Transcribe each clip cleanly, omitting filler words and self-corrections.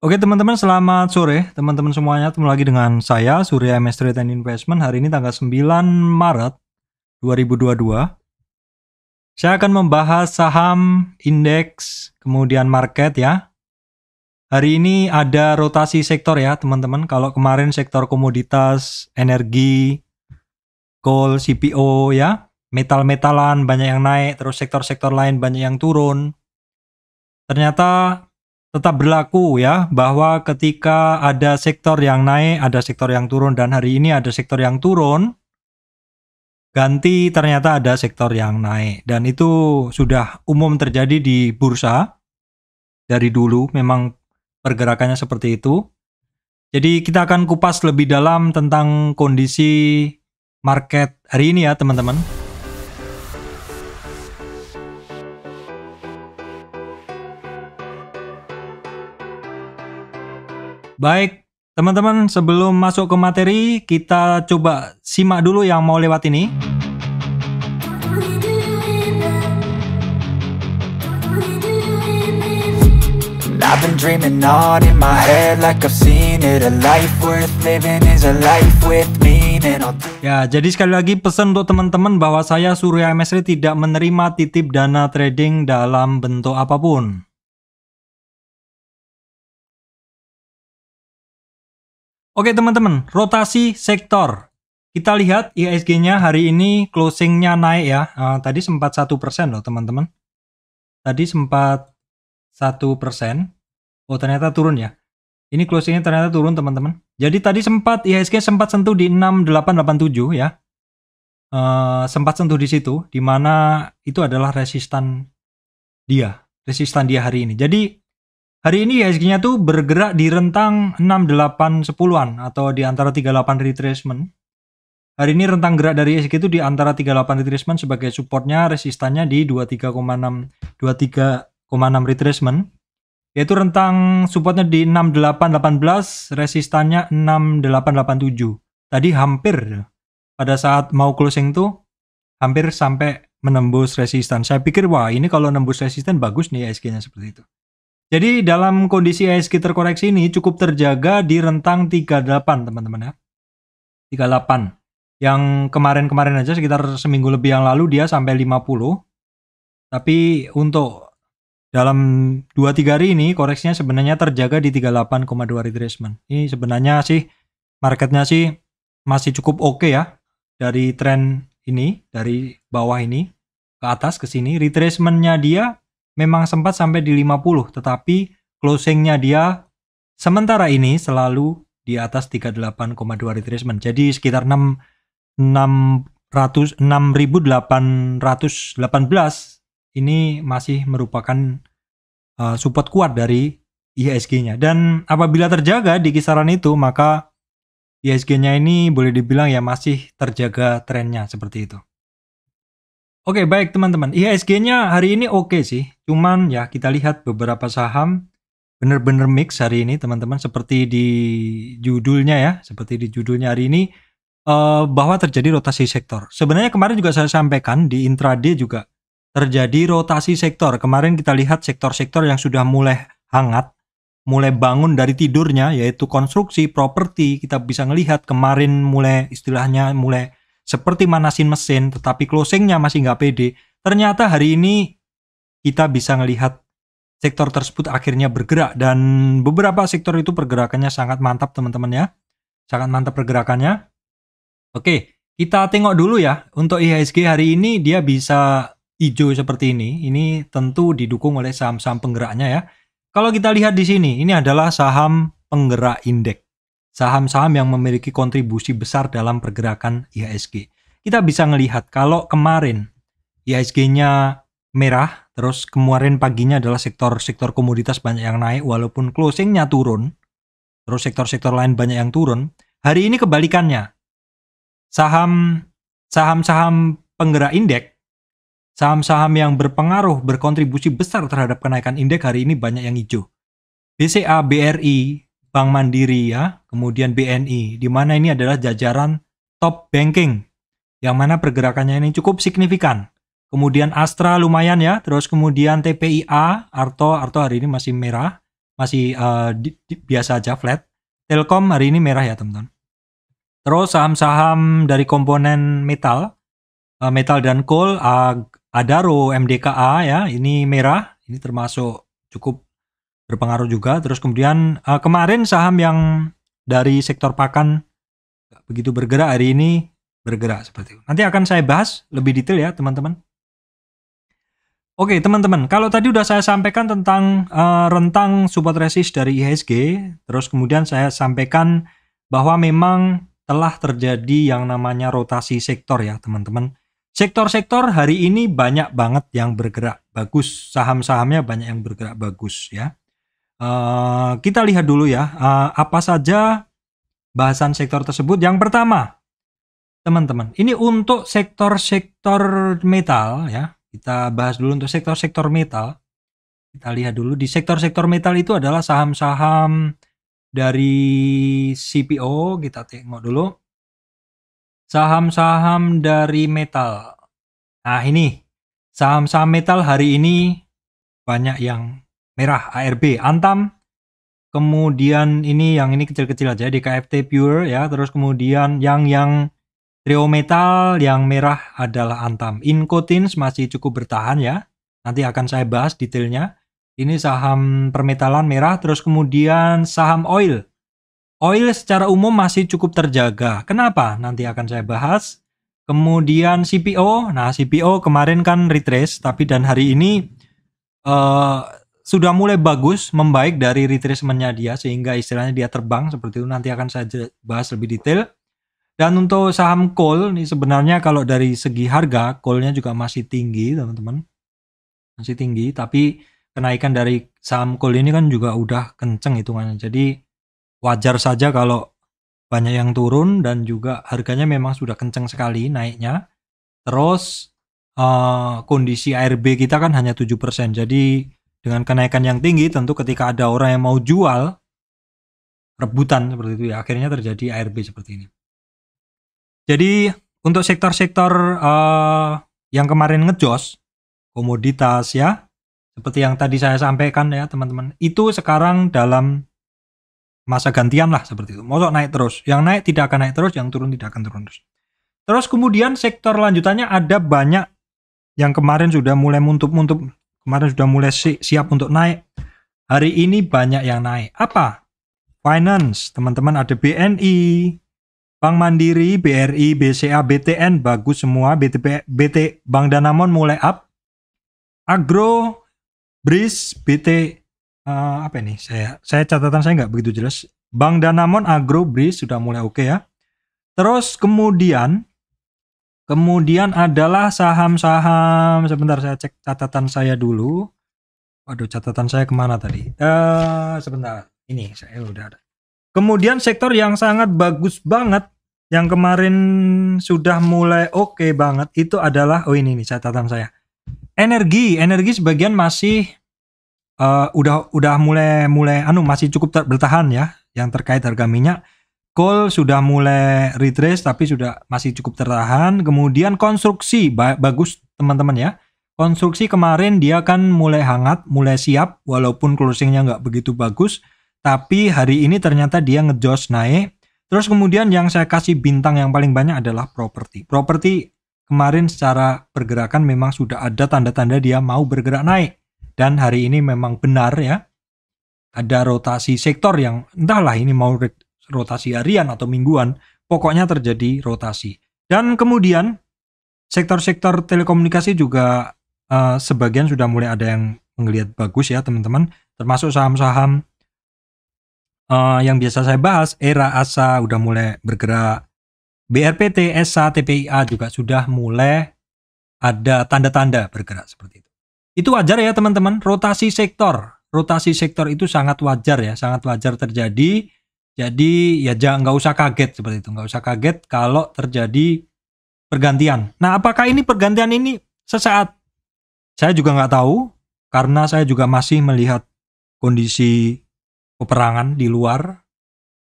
Oke teman-teman, selamat sore teman-teman semuanya. Ketemu lagi dengan saya Surya MS Trade and Investment. Hari ini tanggal 9 Maret 2022. Saya akan membahas saham, indeks, kemudian market ya. Hari ini ada rotasi sektor ya teman-teman. Kalau kemarin sektor komoditas, energi, coal, CPO ya, metal-metalan banyak yang naik, terus sektor-sektor lain banyak yang turun. Ternyata tetap berlaku ya, bahwa ketika ada sektor yang naik, ada sektor yang turun, dan hari ini ada sektor yang turun, ganti ternyata ada sektor yang naik. Dan itu sudah umum terjadi di bursa, dari dulu memang pergerakannya seperti itu. Jadi kita akan kupas lebih dalam tentang kondisi market hari ini ya teman-teman. Baik, teman-teman, sebelum masuk ke materi, kita coba simak dulu yang mau lewat ini. I've been dreaming on in my head like I've seen it. A life worth living is a life with meaning. Ya, jadi sekali lagi pesan untuk teman-teman bahwa saya Surya MSR tidak menerima titip dana trading dalam bentuk apapun. Oke teman-teman, rotasi sektor. Kita lihat IHSG-nya hari ini closing-nya naik ya. Tadi sempat 1% loh teman-teman. Tadi sempat 1%. Oh ternyata turun ya. Ini closing-nya ternyata turun teman-teman. Jadi tadi sempat IHSG sempat sentuh di 6887 ya. Sempat sentuh di situ, di mana itu adalah resistan dia hari ini. Jadi hari ini IHSG-nya tuh bergerak di rentang 6810-an atau di antara 38 retracement. Hari ini rentang gerak dari IHSG itu di antara 38 retracement sebagai supportnya, resistannya di 23,6 retracement. Yaitu rentang supportnya di 6818, resistannya 6887. Tadi hampir pada saat mau closing tuh hampir sampai menembus resistan. Saya pikir wah ini kalau nembus resistan bagus nih IHSG-nya seperti itu. Jadi dalam kondisi IHSG terkoreksi ini cukup terjaga di rentang 38 teman-teman ya. 38. Yang kemarin-kemarin aja sekitar seminggu lebih yang lalu dia sampai 50. Tapi untuk dalam 2-3 hari ini koreksinya sebenarnya terjaga di 38,2 retracement. Ini sebenarnya sih marketnya sih masih cukup oke ya. Dari tren ini, dari bawah ini ke atas ke sini, retracement-nya dia memang sempat sampai di 50, tetapi closing-nya dia sementara ini selalu di atas 38,2 retracement. Jadi sekitar 6.818 ini masih merupakan support kuat dari IHSG-nya. Dan apabila terjaga di kisaran itu, maka IHSG-nya ini boleh dibilang ya masih terjaga trennya seperti itu. Oke, baik teman-teman. IHSG-nya hari ini oke sih. Cuman ya kita lihat beberapa saham bener-bener mix hari ini teman-teman. Seperti di judulnya ya. Seperti di judulnya hari ini. Bahwa terjadi rotasi sektor. Sebenarnya kemarin juga saya sampaikan di intraday juga terjadi rotasi sektor. Kemarin kita lihat sektor-sektor yang sudah mulai hangat. Mulai bangun dari tidurnya yaitu konstruksi, properti. Kita bisa ngelihat kemarin mulai istilahnya mulai seperti manasin mesin, tetapi closingnya masih nggak pede. Ternyata hari ini kita bisa ngelihat sektor tersebut akhirnya bergerak. Dan beberapa sektor itu pergerakannya sangat mantap teman-teman ya. Sangat mantap pergerakannya. Oke, kita tengok dulu ya. Untuk IHSG hari ini dia bisa hijau seperti ini. Ini tentu didukung oleh saham-saham penggeraknya ya. Kalau kita lihat di sini, ini adalah saham penggerak indeks. Saham-saham yang memiliki kontribusi besar dalam pergerakan IHSG. Kita bisa ngelihat kalau kemarin IHSG-nya merah, terus kemarin paginya adalah sektor-sektor komoditas banyak yang naik walaupun closing-nya turun. Terus sektor-sektor lain banyak yang turun. Hari ini kebalikannya. Saham-saham penggerak indeks, saham-saham yang berpengaruh, berkontribusi besar terhadap kenaikan indeks hari ini banyak yang hijau. BCA, BRI, Bank Mandiri ya, kemudian BNI, di mana ini adalah jajaran top banking, yang mana pergerakannya ini cukup signifikan. Kemudian Astra lumayan ya, terus kemudian TPIA, Arto hari ini masih merah, masih biasa aja flat. Telkom hari ini merah ya teman-teman. Terus saham-saham dari komponen metal dan coal, Adaro, MDKA ya, ini merah, ini termasuk cukup berpengaruh juga. Terus kemudian kemarin saham yang dari sektor pakan gak begitu bergerak, hari ini bergerak seperti itu. Nanti akan saya bahas lebih detail ya teman-teman. Oke teman-teman, kalau tadi udah saya sampaikan tentang rentang support resist dari IHSG, terus kemudian saya sampaikan bahwa memang telah terjadi yang namanya rotasi sektor ya teman-teman. Sektor-sektor hari ini banyak banget yang bergerak bagus, saham-sahamnya banyak yang bergerak bagus ya. Kita lihat dulu ya, apa saja bahasan sektor tersebut. Yang pertama, teman-teman, ini untuk sektor-sektor metal ya. Kita bahas dulu untuk sektor-sektor metal. Kita lihat dulu di sektor-sektor metal itu adalah saham-saham dari CPO. Kita tengok dulu. Saham-saham dari metal. Nah ini, saham-saham metal hari ini banyak yang merah. ARB, Antam. Kemudian ini kecil-kecil aja, DKFT Pure ya. Terus kemudian yang trio metal yang merah adalah Antam. Incotins masih cukup bertahan ya. Nanti akan saya bahas detailnya. Ini saham permetalan merah. Terus kemudian saham oil. Oil secara umum masih cukup terjaga. Kenapa? Nanti akan saya bahas. Kemudian CPO. Nah CPO kemarin kan retrace. Tapi dan hari ini sudah mulai bagus. Membaik dari retracementnya dia. Sehingga istilahnya dia terbang. Seperti itu nanti akan saya bahas lebih detail. Dan untuk saham coal ini sebenarnya kalau dari segi harga coalnya juga masih tinggi teman-teman, masih tinggi. Tapi kenaikan dari saham coal ini kan juga udah kenceng hitungannya. Jadi wajar saja kalau banyak yang turun dan juga harganya memang sudah kenceng sekali naiknya. Terus kondisi ARB kita kan hanya 7%. Jadi dengan kenaikan yang tinggi tentu ketika ada orang yang mau jual rebutan seperti itu ya, akhirnya terjadi ARB seperti ini. Jadi untuk sektor-sektor yang kemarin ngejos, komoditas ya, seperti yang tadi saya sampaikan ya teman-teman, itu sekarang dalam masa gantian lah seperti itu. Mosok naik terus, yang naik tidak akan naik terus, yang turun tidak akan turun terus. Terus kemudian sektor lanjutannya ada banyak yang kemarin sudah mulai muntup-muntup, kemarin sudah mulai siap untuk naik. Hari ini banyak yang naik. Apa? Finance, teman-teman, ada BNI, Bank Mandiri, BRI, BCA, BTN bagus semua. Bank Danamon mulai up. Agro, BRIS, BT apa ini? Saya catatan saya nggak begitu jelas. Bank Danamon, Agro, BRIS sudah mulai oke ya. Terus kemudian adalah saham-saham. Sebentar saya cek catatan saya dulu. Waduh, catatan saya kemana tadi? Sebentar. Ini saya udah ada. Kemudian sektor yang sangat bagus banget, yang kemarin sudah mulai oke banget, itu adalah, ini nih catatan saya. Energi sebagian masih udah mulai masih cukup bertahan ya, yang terkait harga minyak. Coal sudah mulai retrace tapi masih cukup tertahan. Kemudian konstruksi bagus teman-teman ya. Konstruksi kemarin dia kan mulai hangat, mulai siap, walaupun closingnya nggak begitu bagus. Tapi hari ini ternyata dia ngejos naik. Terus kemudian yang saya kasih bintang yang paling banyak adalah properti. Properti kemarin secara pergerakan memang sudah ada tanda-tanda dia mau bergerak naik. Dan hari ini memang benar ya. Ada rotasi sektor yang entahlah ini mau rotasi harian atau mingguan. Pokoknya terjadi rotasi. Dan kemudian sektor-sektor telekomunikasi juga sebagian sudah mulai ada yang menggeliat bagus ya teman-teman. Termasuk saham-saham yang biasa saya bahas, Era, Asa udah mulai bergerak. BRPT, SA, TPIA juga sudah mulai ada tanda-tanda bergerak seperti itu. Itu wajar ya teman-teman, rotasi sektor itu sangat wajar ya, sangat wajar terjadi. Jadi ya nggak usah kaget seperti itu, nggak usah kaget kalau terjadi pergantian. Nah apakah ini pergantian ini sesaat? Saya juga nggak tahu, karena saya juga masih melihat kondisi peperangan di luar.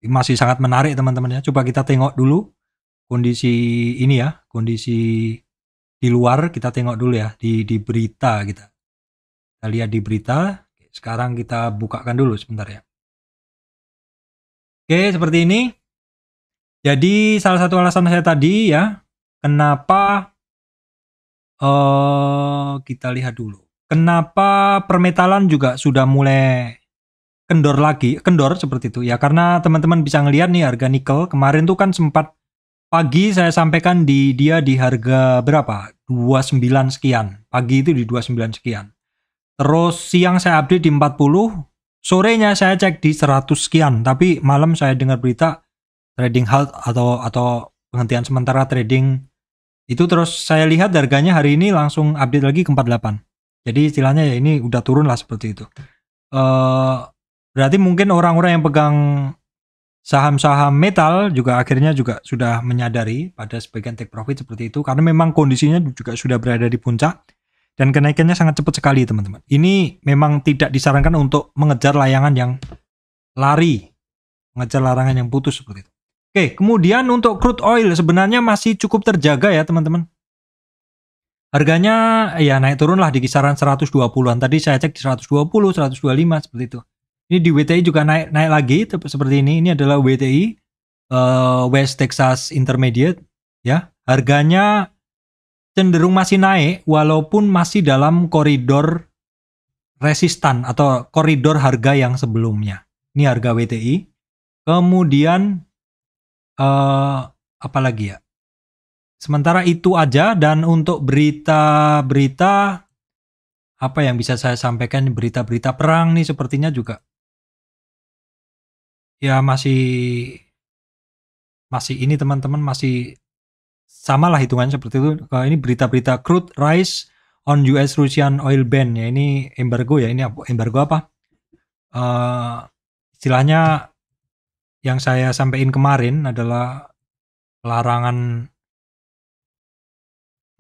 Masih sangat menarik teman-teman ya. Coba kita tengok dulu kondisi ini ya, kondisi di luar kita tengok dulu ya di berita kita lihat di berita. Sekarang kita bukakan dulu sebentar ya. Oke, seperti ini. Jadi salah satu alasan saya tadi ya, kenapa kita lihat dulu. Kenapa permetalan juga sudah mulai kendor seperti itu ya, karena teman-teman bisa ngelihat nih harga nikel kemarin tuh kan sempat pagi saya sampaikan dia di harga berapa? 29 sekian. Pagi itu di 29 sekian. Terus siang saya update di 40, sorenya saya cek di 100 sekian, tapi malam saya dengar berita trading halt atau penghentian sementara trading. Itu terus saya lihat harganya hari ini langsung update lagi ke 48. Jadi istilahnya ya ini udah turun lah seperti itu. Berarti mungkin orang-orang yang pegang saham-saham metal juga akhirnya juga sudah menyadari pada sebagian take profit seperti itu, karena memang kondisinya juga sudah berada di puncak dan kenaikannya sangat cepat sekali teman-teman. Ini memang tidak disarankan untuk mengejar layangan yang lari, mengejar larangan yang putus seperti itu. Oke, kemudian untuk crude oil sebenarnya masih cukup terjaga ya teman-teman. Harganya ya naik turun lah di kisaran 120-an. Tadi saya cek di 120, 125 seperti itu. Ini di WTI juga naik lagi seperti ini. Ini adalah WTI West Texas Intermediate ya. Harganya cenderung masih naik walaupun masih dalam koridor resistan atau koridor harga yang sebelumnya. Ini harga WTI. Kemudian apa lagi ya? Sementara itu aja, dan untuk berita-berita apa yang bisa saya sampaikan, berita-berita perang nih sepertinya juga ya masih ini teman-teman, masih sama lah hitungannya seperti itu. Ini berita-berita crude rise on US Russian oil ban ya, ini embargo ya, ini embargo apa? Istilahnya yang saya sampaikan kemarin adalah larangan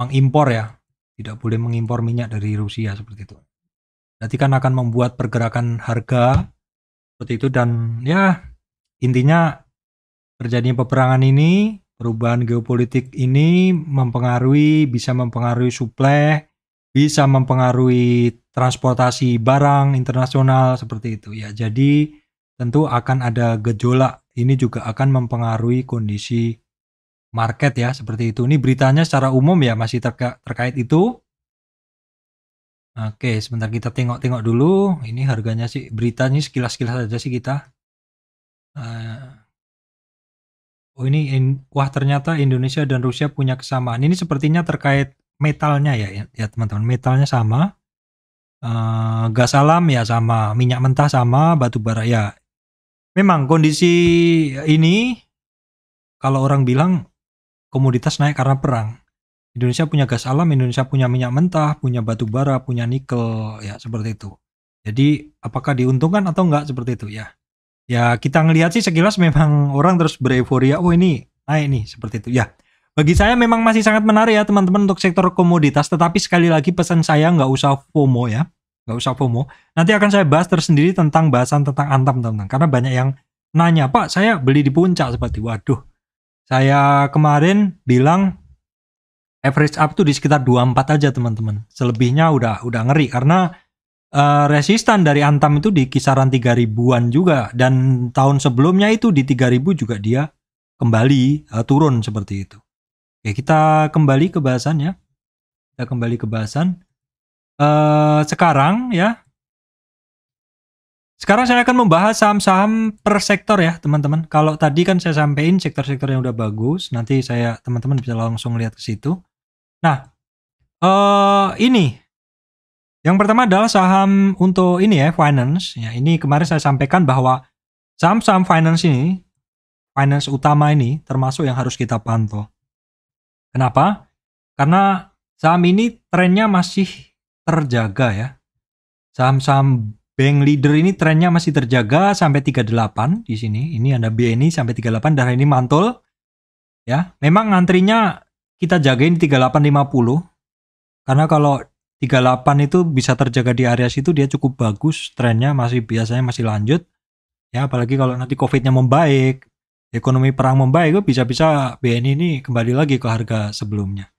mengimpor ya, tidak boleh mengimpor minyak dari Rusia seperti itu. Berarti kan akan membuat pergerakan harga seperti itu, dan ya intinya terjadinya peperangan ini, perubahan geopolitik ini bisa mempengaruhi suplai, bisa mempengaruhi transportasi barang internasional seperti itu ya. Jadi tentu akan ada gejolak. Ini juga akan mempengaruhi kondisi market ya seperti itu. Ini beritanya secara umum ya masih terkait itu. Oke, sebentar kita tengok-tengok dulu. Ini harganya sih, beritanya sekilas-sekilas aja sih kita. Oh ini wah ternyata Indonesia dan Rusia punya kesamaan. Ini sepertinya terkait metalnya ya teman-teman. Metalnya sama. Gas alam ya sama, minyak mentah sama, batu bara ya. Memang kondisi ini kalau orang bilang komoditas naik karena perang. Indonesia punya gas alam, Indonesia punya minyak mentah, punya batu bara, punya nikel ya seperti itu. Jadi apakah diuntungkan atau enggak seperti itu ya? Ya kita ngelihat sih sekilas memang orang terus bereforia, oh ini naik nih seperti itu ya. Bagi saya memang masih sangat menarik ya teman-teman untuk sektor komoditas, tetapi sekali lagi pesan saya nggak usah FOMO ya, nggak usah FOMO. Nanti akan saya bahas tersendiri tentang bahasan tentang Antam teman-teman, karena banyak yang nanya, Pak saya beli di puncak seperti, waduh. Saya kemarin bilang average up tuh di sekitar 24 aja teman-teman. Selebihnya udah ngeri karena resistan dari Antam itu di kisaran 3000-an juga, dan tahun sebelumnya itu di 3000 juga dia kembali turun seperti itu. Oke, kita kembali ke bahasan ya. Sekarang ya. Sekarang saya akan membahas saham-saham per sektor ya teman-teman. Kalau tadi kan saya sampaikan sektor-sektor yang udah bagus, nanti teman-teman bisa langsung lihat ke situ. Nah, ini yang pertama adalah saham untuk ini ya, finance. Ya, ini kemarin saya sampaikan bahwa saham-saham finance ini, finance utama ini termasuk yang harus kita pantau. Kenapa? Karena saham ini trennya masih terjaga ya. Saham-saham bank leader ini trennya masih terjaga sampai 38 di sini. Ini ada BNI sampai 38 dan ini mantul. Ya, memang antrinya kita jagain 3850. Karena kalau 38 itu bisa terjaga di area situ, dia cukup bagus, trennya biasanya masih lanjut. Ya, apalagi kalau nanti Covid-nya membaik, ekonomi perang membaik, bisa-bisa BNI ini kembali lagi ke harga sebelumnya.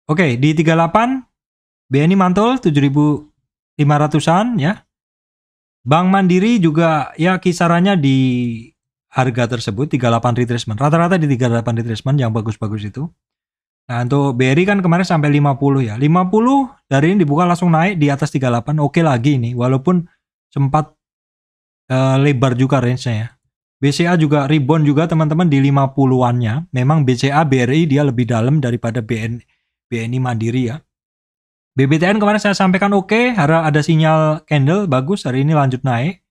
Oke, di 38 BNI mantul 7.500-an ya. Bank Mandiri juga ya kisarannya di harga tersebut 38 retracement. Rata-rata di 38 retracement yang bagus-bagus itu. Nah, untuk BRI kan kemarin sampai 50 ya. 50 dari ini dibuka langsung naik di atas 38. Oke lagi ini walaupun sempat lebar juga range-nya ya. BCA juga rebound juga teman-teman di 50-annya. Memang BCA BRI dia lebih dalam daripada BNI Mandiri ya. BBTN kemarin saya sampaikan oke, ada sinyal candle bagus, hari ini lanjut naik.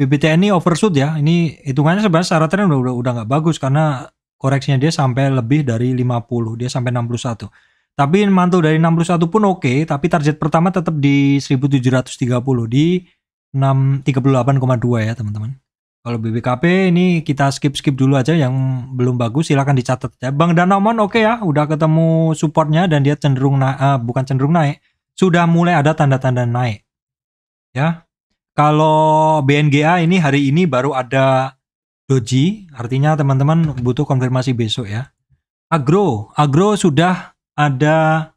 BBTN ini overshoot ya, ini hitungannya sebenarnya secara tren udah nggak bagus karena koreksinya dia sampai lebih dari 50, dia sampai 61. Tapi mantul dari 61 pun oke, tapi target pertama tetap di 1730 di 638,2 ya teman-teman. Kalau BBKP ini kita skip dulu aja yang belum bagus, silakan dicatat ya. Bang Danamon oke ya, udah ketemu supportnya dan dia cenderung bukan cenderung naik, sudah mulai ada tanda-tanda naik. Ya. Kalau BNGA ini hari ini baru ada doji, artinya teman-teman butuh konfirmasi besok ya. Agro sudah ada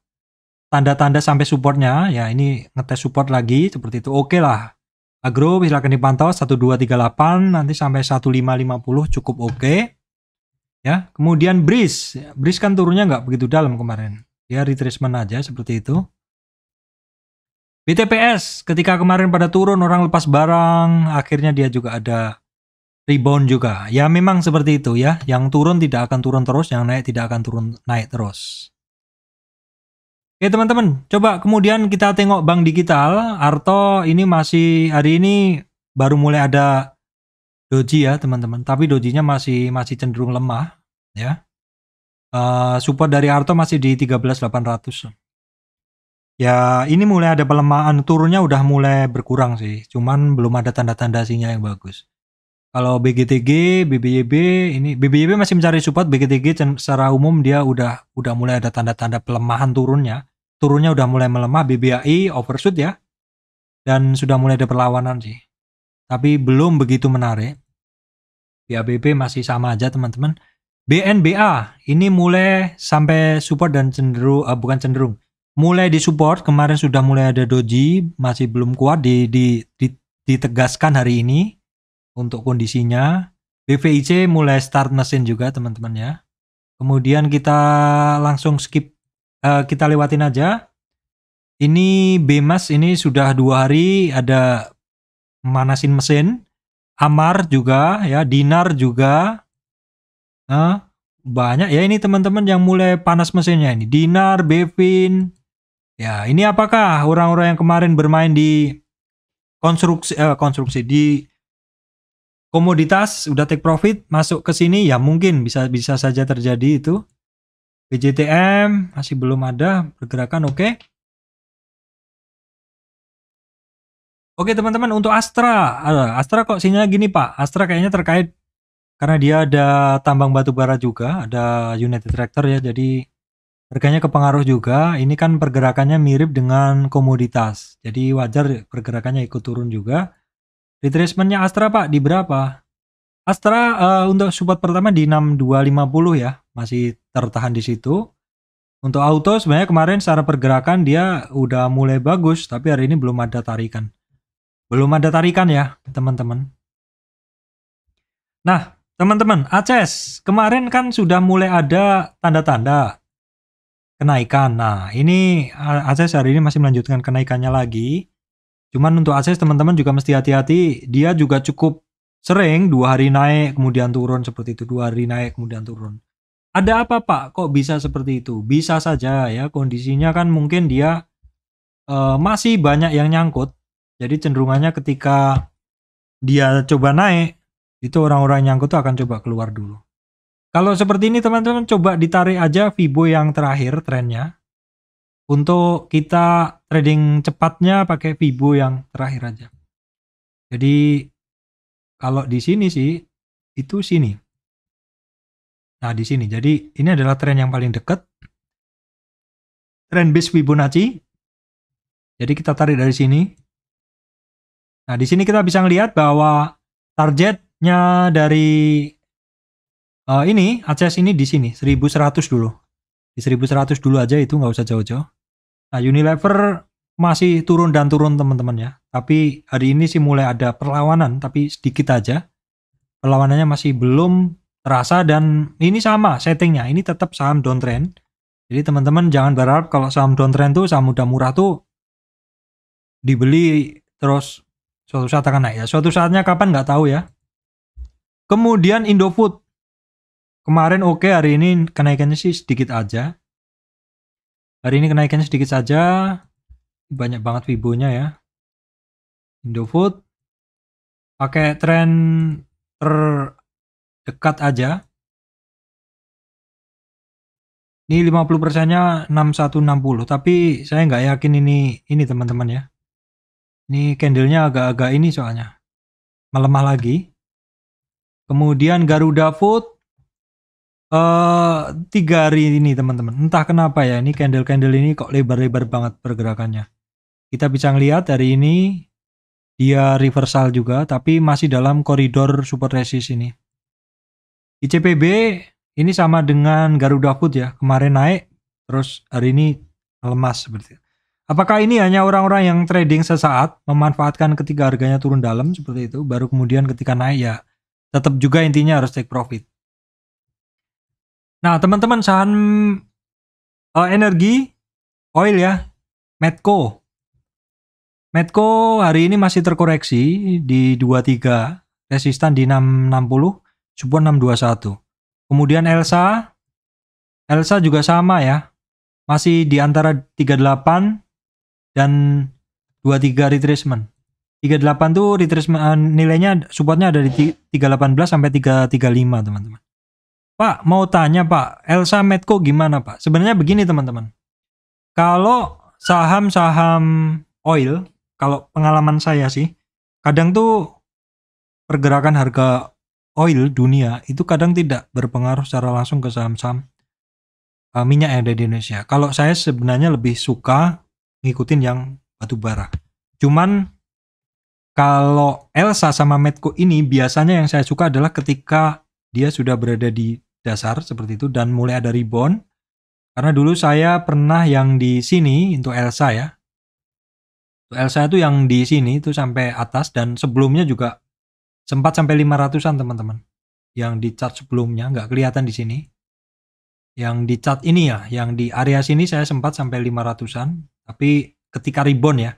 tanda-tanda sampai supportnya, ya ini ngetes support lagi seperti itu. Oke lah. Agro silakan dipantau 1238 nanti sampai 1550 cukup oke. Ya, kemudian Breeze kan turunnya nggak begitu dalam kemarin. Ya retracement aja seperti itu. BTPS ketika kemarin pada turun orang lepas barang, akhirnya dia juga ada rebound juga. Ya memang seperti itu ya. Yang turun tidak akan turun terus, yang naik tidak akan naik terus. Oke teman-teman, coba kemudian kita tengok bank digital. Arto ini masih hari ini baru mulai ada doji ya teman-teman. Tapi dojinya masih cenderung lemah ya. Support dari Arto masih di 13.800. Ya ini mulai ada pelemahan, turunnya udah mulai berkurang sih. Cuman belum ada tanda-tanda sinyal yang bagus. Kalau BGTG, BBYB ini BBYB masih mencari support, BGTG secara umum dia udah mulai ada tanda-tanda pelemahan turunnya. Turunnya udah mulai melemah, BBAI overshoot ya. Dan sudah mulai ada perlawanan sih. Tapi belum begitu menarik. BABB masih sama aja teman-teman. BNBA ini mulai sampai support dan mulai disupport. Kemarin sudah mulai ada doji, masih belum kuat ditegaskan hari ini untuk kondisinya. BVIC mulai start mesin juga teman-teman ya. Kemudian kita langsung skip, kita lewatin aja. Ini BMAS ini sudah 2 hari ada manasin mesin. Amar juga ya, Dinar juga. Banyak ya ini teman-teman yang mulai panas mesinnya ini. Dinar, Bevin. Ya, ini apakah orang-orang yang kemarin bermain di konstruksi di komoditas udah take profit masuk ke sini ya mungkin bisa saja terjadi itu. BJTM masih belum ada pergerakan oke. Oke teman-teman, untuk Astra kok sinyalnya gini Pak. Astra kayaknya terkait karena dia ada tambang batu bara juga, ada United Tractor ya, jadi harganya kepengaruh juga. Ini kan pergerakannya mirip dengan komoditas, jadi wajar pergerakannya ikut turun juga. Retracementnya Astra Pak di berapa? Astra untuk support pertama di 6250 ya, masih tertahan di situ. Untuk auto sebenarnya kemarin secara pergerakan dia udah mulai bagus, tapi hari ini belum ada tarikan. Belum ada tarikan ya teman-teman. Nah teman-teman, ACES kemarin kan sudah mulai ada tanda-tanda kenaikan. Nah ini ACES hari ini masih melanjutkan kenaikannya lagi. Cuman untuk ACES teman-teman juga mesti hati-hati. Dia juga cukup sering 2 hari naik kemudian turun seperti itu. 2 hari naik kemudian turun. Ada apa Pak? Kok bisa seperti itu? Bisa saja ya, kondisinya kan mungkin dia masih banyak yang nyangkut. Jadi cenderungannya ketika dia coba naik, itu orang-orang nyangkut tuh akan coba keluar dulu. Kalau seperti ini teman-teman coba ditarik aja Fibo yang terakhir trennya. Untuk kita trading cepatnya pakai Fibo yang terakhir aja. Jadi kalau di sini sih itu sini. Nah di sini. Jadi ini adalah tren yang paling dekat. Tren base Fibonacci. Jadi kita tarik dari sini. Nah, di sini kita bisa ngelihat bahwa targetnya dari ini ACES ini di sini 1100 dulu. Di 1100 dulu aja itu nggak usah jauh-jauh. Nah, Unilever masih turun dan turun teman-teman ya. Tapi hari ini sih mulai ada perlawanan, tapi sedikit aja. Perlawanannya masih belum terasa dan ini sama settingnya. Ini tetap saham downtrend. Jadi teman-teman jangan berharap kalau saham downtrend tuh saham udah murah tuh dibeli terus suatu saat akan naik ya. Suatu saatnya kapan nggak tahu ya. Kemudian Indofood. Kemarin oke, hari ini kenaikannya sih sedikit aja. Hari ini kenaikannya sedikit saja. Banyak banget Fibonya ya. Indofood pakai tren terdekat aja. Ini 50%-nya 6160, tapi saya nggak yakin ini teman-teman ya. Ini candle-nya agak-agak ini soalnya melemah lagi. Kemudian Garuda Food 3 hari ini teman-teman. Entah kenapa ya, ini candle-candle ini kok lebar-lebar banget pergerakannya. Kita bisa ngelihat hari ini dia reversal juga, tapi masih dalam koridor support resist ini. ICPB ini sama dengan Garuda Food ya, kemarin naik, terus hari ini lemas seperti itu. Apakah ini hanya orang-orang yang trading sesaat, memanfaatkan ketika harganya turun dalam seperti itu, baru kemudian ketika naik ya, tetap juga intinya harus take profit. Nah teman-teman, saham energi, oil ya, Medco hari ini masih terkoreksi di 23, resistan di 660, support 621. Kemudian Elsa juga sama ya, masih di antara 38 dan 23 retracement. 38 tuh retracement nilainya supportnya ada di 318 sampai 335 teman-teman. Pak, mau tanya Pak, Elsa Medco gimana Pak? Sebenarnya begini teman-teman. Kalau saham-saham oil, kalau pengalaman saya sih, kadang tuh pergerakan harga oil dunia itu kadang tidak berpengaruh secara langsung ke saham-saham minyak yang ada di Indonesia. Kalau saya sebenarnya lebih suka ngikutin yang batu bara. Cuman kalau Elsa sama Medco ini biasanya yang saya suka adalah ketika dia sudah berada di dasar seperti itu dan mulai ada rebound. Karena dulu saya pernah yang di sini untuk Elsa ya. Untuk Elsa itu yang di sini itu sampai atas dan sebelumnya juga sempat sampai 500-an teman-teman. Yang di chart sebelumnya nggak kelihatan di sini. Yang di chart ini ya, yang di area sini saya sempat sampai 500-an. Tapi ketika rebound ya,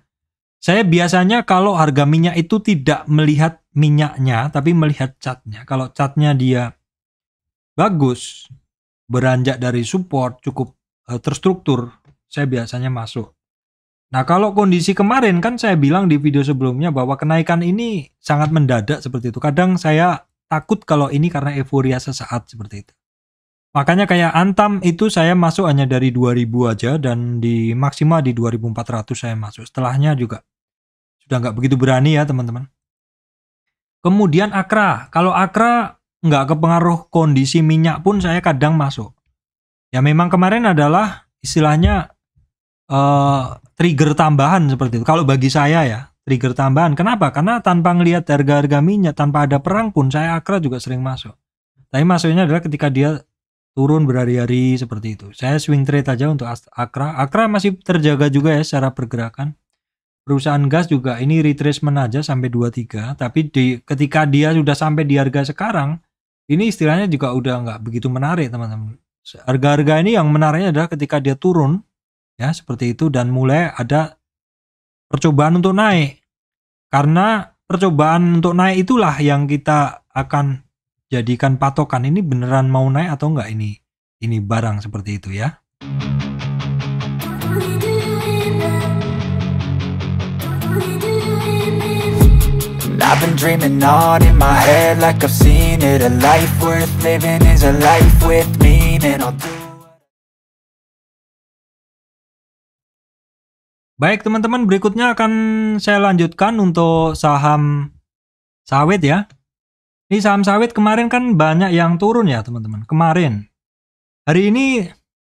saya biasanya kalau harga minyak itu tidak melihat minyaknya, tapi melihat chartnya. Kalau chartnya dia bagus, beranjak dari support, cukup terstruktur, saya biasanya masuk. Nah kalau kondisi kemarin kan saya bilang di video sebelumnya bahwa kenaikan ini sangat mendadak seperti itu. Kadang saya takut kalau ini karena euforia sesaat seperti itu. Makanya kayak Antam itu saya masuk hanya dari 2000 aja dan di maksimal di 2400 saya masuk. Setelahnya juga sudah nggak begitu berani ya teman-teman. Kemudian Akra. Kalau Akra nggak kepengaruh kondisi minyak pun saya kadang masuk. Ya memang kemarin adalah istilahnya trigger tambahan seperti itu. Kalau bagi saya ya, trigger tambahan. Kenapa? Karena tanpa ngelihat harga-harga minyak, tanpa ada perang pun saya Akra juga sering masuk. Tapi masuknya adalah ketika dia turun berhari-hari seperti itu. Saya swing trade aja untuk Akra. Akra masih terjaga juga ya secara pergerakan. Perusahaan gas juga ini retracement aja sampai 23, tapi ketika dia sudah sampai di harga sekarang, ini istilahnya juga udah nggak begitu menarik teman-teman. Harga-harga ini yang menariknya adalah ketika dia turun, ya seperti itu, dan mulai ada percobaan untuk naik. Karena percobaan untuk naik itulah yang kita akan jadikan patokan ini beneran mau naik atau enggak ini barang seperti itu ya. I've been dreaming on in my head like I've seen it. A life worth living is a life with meaning. I'll do. Baik teman-teman, berikutnya akan saya lanjutkan untuk saham sawit ya. Ini saham sawit kemarin kan banyak yang turun ya teman-teman. Kemarin. Hari ini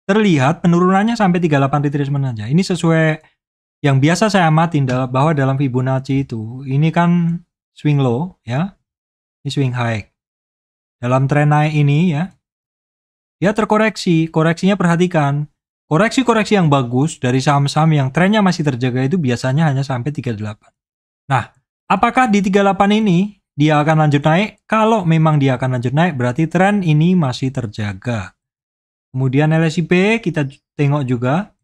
terlihat penurunannya sampai 38 retracement aja. Ini sesuai yang biasa saya amatin bahwa dalam Fibonacci itu ini kan swing low ya, ini swing high. Dalam tren naik ini ya, dia terkoreksi. Koreksinya perhatikan, koreksi-koreksi yang bagus dari saham-saham yang trennya masih terjaga itu biasanya hanya sampai 38. Nah, apakah di 38 ini dia akan lanjut naik? Kalau memang dia akan lanjut naik, berarti tren ini masih terjaga. Kemudian LSIP kita tengok juga.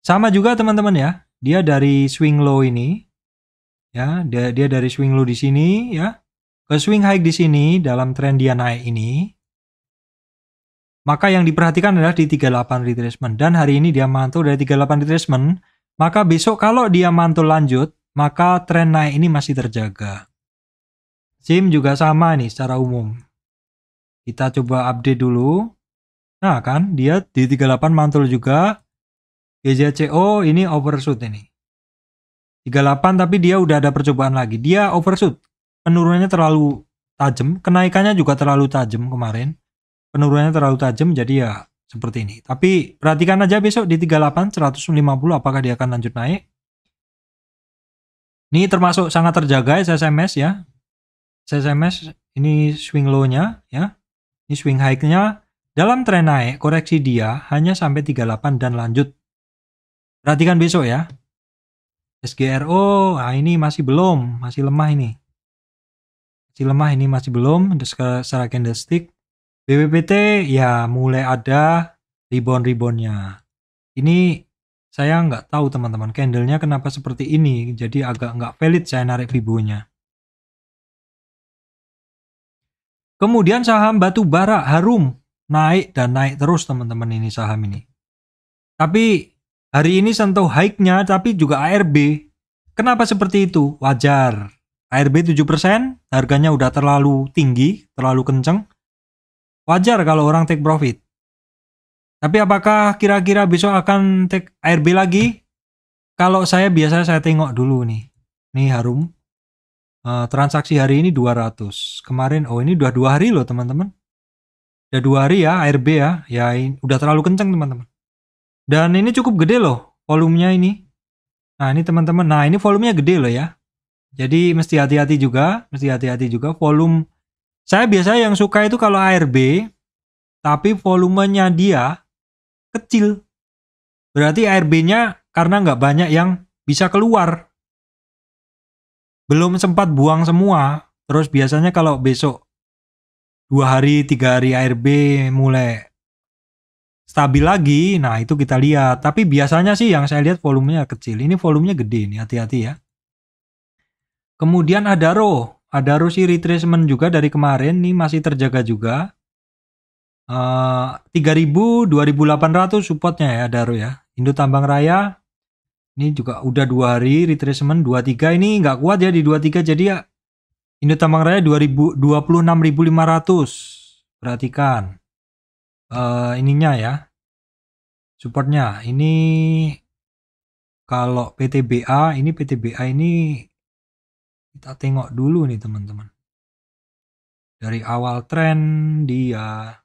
Sama juga teman-teman ya. Dia dari swing low ini. Ya, dia dari swing low di sini ya. Ke swing high di sini dalam tren dia naik ini. Maka yang diperhatikan adalah di 38 retracement. Dan hari ini dia mantul dari 38 retracement. Maka besok kalau dia mantul lanjut, maka tren naik ini masih terjaga. SIM juga sama nih secara umum. Kita coba update dulu. Nah kan, dia di 38 mantul juga. GJCO ini overshoot ini. 38 tapi dia udah ada percobaan lagi. Dia overshoot. Penurunannya terlalu tajam. Kenaikannya juga terlalu tajam kemarin. Penurunannya terlalu tajam jadi ya seperti ini. Tapi perhatikan aja besok di 38 150 apakah dia akan lanjut naik. Ini termasuk sangat terjaga SSMS ya. SSMS ini swing low-nya ya. Ini swing high-nya dalam tren naik koreksi dia hanya sampai 38 dan lanjut. Perhatikan besok ya. SGRO nah ini masih belum, masih lemah ini. Masih lemah ini masih belum secara candlestick. BPPT ya mulai ada rebound-reboundnya. Ini saya nggak tahu teman-teman candlenya kenapa seperti ini. Jadi agak nggak valid saya narik Fibo-nya. Kemudian saham batu bara Harum naik dan naik terus teman-teman ini saham ini. Tapi hari ini sentuh high-nya tapi juga ARB. Kenapa seperti itu? Wajar. ARB 7%, harganya udah terlalu tinggi, terlalu kenceng. Wajar kalau orang take profit. Tapi apakah kira-kira besok akan take ARB lagi? Kalau saya biasa saya tengok dulu nih. Nih Harum. Transaksi hari ini 200. Kemarin ini udah 2 hari loh teman-teman. Udah 2 hari ya ARB ya. Ya udah terlalu kenceng teman-teman. Dan ini cukup gede loh volumenya ini. Nah ini teman-teman. Nah ini volumenya gede loh ya. Jadi mesti hati-hati juga. Volume. Saya biasa yang suka itu kalau ARB. Tapi volumenya dia kecil. Berarti ARB-nya karena nggak banyak yang bisa keluar. Belum sempat buang semua. Terus biasanya kalau besok 2 hari, 3 hari ARB mulai stabil lagi, nah itu kita lihat. Tapi biasanya sih yang saya lihat volumenya kecil. Ini volumenya gede nih, hati-hati ya. Kemudian Adaro sih retracement juga dari kemarin, nih masih terjaga juga. 3.000, 2.800 supportnya ya Adaro ya. Indo Tambang Raya ini juga udah 2 hari retracement 23 ini nggak kuat ya di 23 jadi ya Indo Tambang Raya 26.500. Perhatikan ininya ya. Supportnya ini kalau PTBA ini kita tengok dulu nih teman-teman. Dari awal tren dia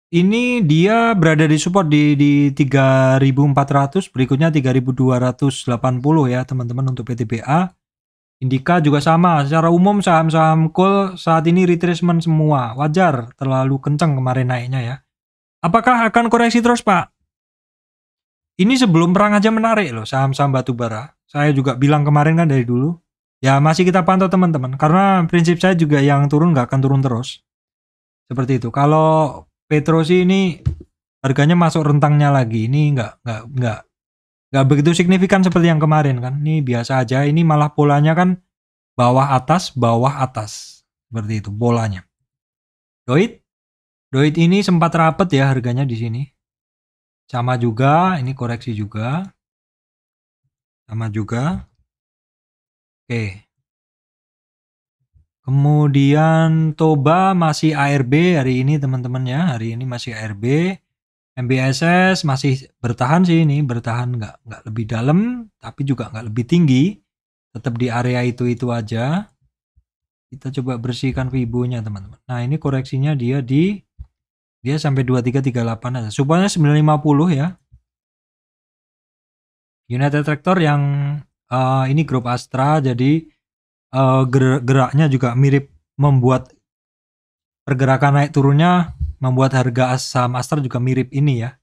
ini dia berada di support di 3.400, berikutnya 3.280 ya teman-teman untuk PTBA. Indika juga sama, secara umum saham-saham coal saat ini retracement semua, wajar terlalu kencang kemarin naiknya ya. Apakah akan koreksi terus Pak? Ini sebelum perang aja menarik loh saham-saham batubara. Saya juga bilang kemarin kan dari dulu. Ya masih kita pantau teman-teman, karena prinsip saya juga yang turun nggak akan turun terus. Seperti itu. Kalau Petro sih ini harganya masuk rentangnya lagi. Ini nggak begitu signifikan seperti yang kemarin kan. Ini biasa aja. Ini malah polanya kan bawah atas seperti itu polanya. Doit ini sempat rapet ya harganya di sini. Sama juga. Ini koreksi juga. Sama juga. Oke. Kemudian Toba masih ARB hari ini teman-teman ya. Hari ini masih ARB. MBSS masih bertahan sih ini. Bertahan nggak lebih dalam. Tapi juga nggak lebih tinggi. Tetap di area itu aja. Kita coba bersihkan Fibo-nya teman-teman. Nah ini koreksinya dia sampai 2338 aja. Supaya 950 ya. United Tractor yang ini grup Astra jadi geraknya juga mirip membuat pergerakan naik turunnya membuat harga saham Astra juga mirip ini ya.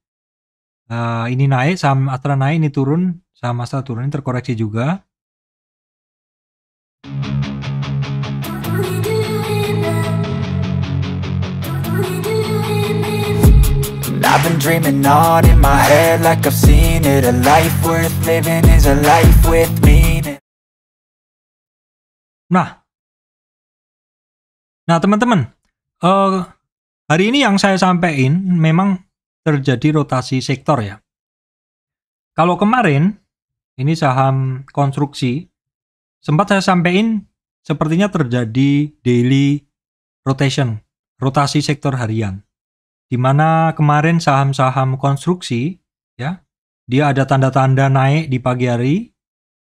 Ini naik, saham Astra naik, ini turun, saham Astra turun, ini terkoreksi juga. I've been dreaming on in my head like I've seen it. A life worth living is a life with meaning. Nah teman-teman, hari ini yang saya sampaikan memang terjadi rotasi sektor ya. Kalau kemarin ini saham konstruksi sempat saya sampaikan sepertinya terjadi daily rotation, rotasi sektor harian. Di mana kemarin saham-saham konstruksi ya, dia ada tanda-tanda naik di pagi hari,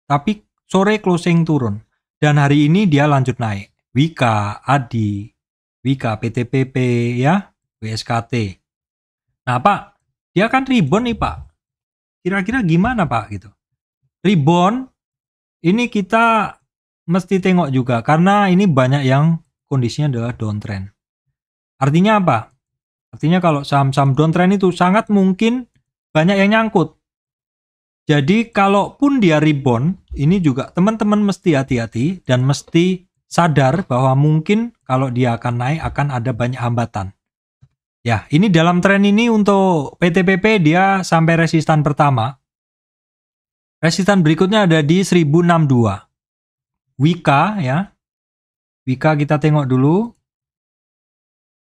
tapi sore closing turun. Dan hari ini dia lanjut naik. Wika, ADI, Wika, PTPP ya, WSKT. Nah Pak, dia kan rebound nih Pak. Kira-kira gimana Pak gitu? Rebound ini kita mesti tengok juga karena ini banyak yang kondisinya adalah downtrend. Artinya apa? Artinya kalau saham-saham downtrend itu sangat mungkin banyak yang nyangkut. Jadi kalaupun dia rebound, ini juga teman-teman mesti hati-hati dan mesti sadar bahwa mungkin kalau dia akan naik akan ada banyak hambatan. Ya, ini dalam tren ini untuk PTPP dia sampai resistan pertama. Resistan berikutnya ada di 1062. Wika ya. Wika kita tengok dulu.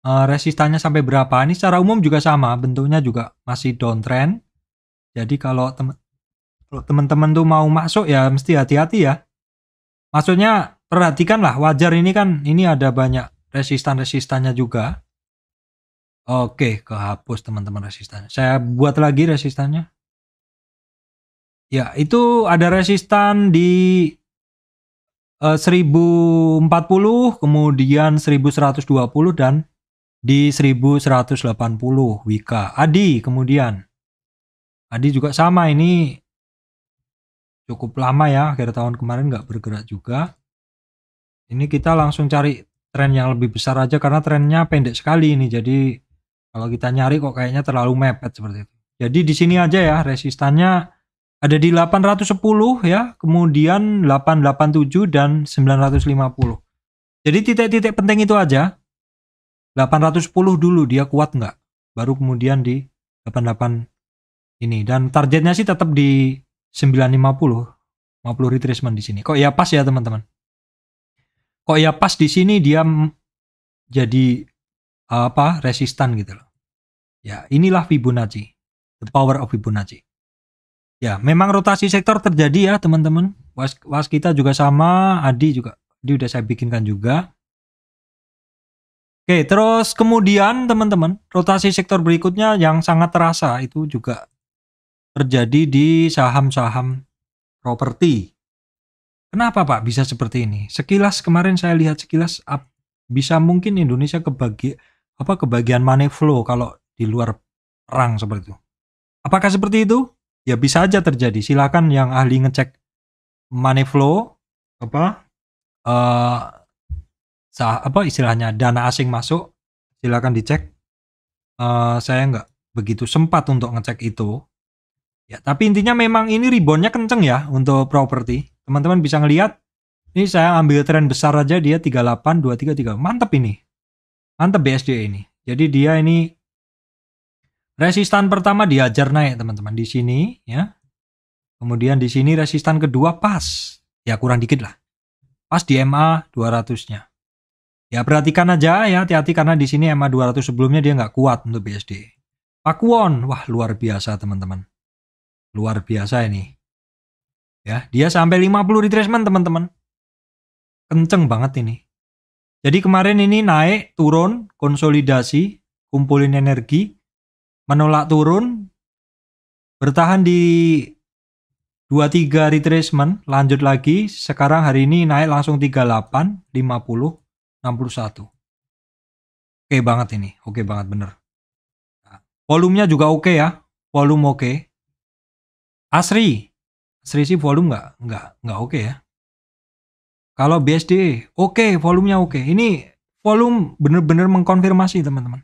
Resistannya sampai berapa? Ini secara umum juga sama, bentuknya juga masih downtrend. Jadi kalau teman-teman tuh mau masuk ya mesti hati-hati ya. Maksudnya perhatikanlah, wajar ini kan ini ada banyak resistan-resistannya juga. Oke, kehapus teman-teman resistannya. Saya buat lagi resistannya. Ya, itu ada resistan di 1040, kemudian 1120 dan di 1180 Wika. ADI kemudian. ADI juga sama, ini cukup lama ya, akhir tahun kemarin nggak bergerak juga. Ini kita langsung cari tren yang lebih besar aja karena trennya pendek sekali ini. Jadi kalau kita nyari kok kayaknya terlalu mepet seperti itu. Jadi di sini aja ya, resistannya ada di 810 ya, kemudian 887 dan 950. Jadi titik-titik penting itu aja. 810 dulu dia kuat nggak, baru kemudian di 88 ini, dan targetnya sih tetap di 950, 50 retracement di sini. Kok ya pas ya teman-teman? Kok ya pas di sini dia jadi resistan gitu loh. Ya inilah Fibonacci, the power of Fibonacci. Ya memang rotasi sektor terjadi ya teman-teman. Was kita juga sama, Adi juga, ini udah saya bikinkan juga. Oke, terus kemudian teman-teman, rotasi sektor berikutnya yang sangat terasa itu juga terjadi di saham-saham properti. Kenapa Pak bisa seperti ini? Sekilas kemarin saya lihat sekilas bisa mungkin Indonesia kebagian money flow kalau di luar perang seperti itu. Apakah seperti itu? Ya bisa aja terjadi. Silakan yang ahli ngecek money flow istilahnya dana asing masuk, silakan dicek. Saya nggak begitu sempat untuk ngecek itu ya, tapi intinya memang ini reboundnya kenceng ya untuk properti. Teman-teman bisa ngelihat ini, saya ambil tren besar aja, dia 38 233, mantep ini, mantep BSD ini. Jadi dia ini resistan pertama diajar naik teman-teman di sini ya, kemudian di sini resistan kedua pas ya, kurang dikit lah, pas di MA 200-nya. Ya perhatikan aja ya, hati-hati karena di sini MA 200 sebelumnya dia nggak kuat untuk BSD. Pakuwon, wah luar biasa teman-teman. Luar biasa ini. Ya, dia sampai 50 retracement teman-teman. Kenceng banget ini. Jadi kemarin ini naik, turun, konsolidasi, kumpulin energi, menolak turun, bertahan di 23 retracement, lanjut lagi, sekarang hari ini naik langsung 38, 50, 61. Oke banget ini, oke banget bener. Volumenya juga oke ya, volume oke. Asri sih volume nggak oke ya. Kalau BSD oke, volumenya oke. Ini volume bener-bener mengkonfirmasi teman-teman.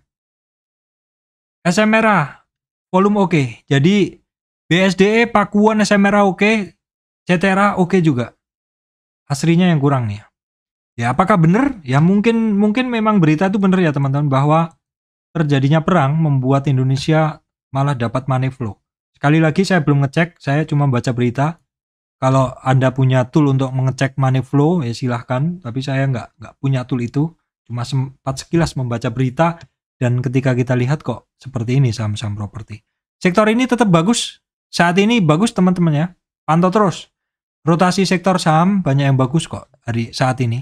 SM merah, volume oke. Jadi BSDE, Pakuan, SM merah oke, CTRA oke juga. Asrinya yang kurang nih. Ya apakah benar? Ya mungkin memang berita itu benar ya teman-teman, bahwa terjadinya perang membuat Indonesia malah dapat money flow. Sekali lagi saya belum ngecek, saya cuma baca berita. Kalau Anda punya tool untuk mengecek money flow ya silahkan, tapi saya nggak punya tool itu. Cuma sempat sekilas membaca berita, dan ketika kita lihat kok seperti ini saham-saham properti. Sektor ini tetap bagus. Saat ini bagus teman-teman ya. Pantau terus. Rotasi sektor saham banyak yang bagus kok saat ini.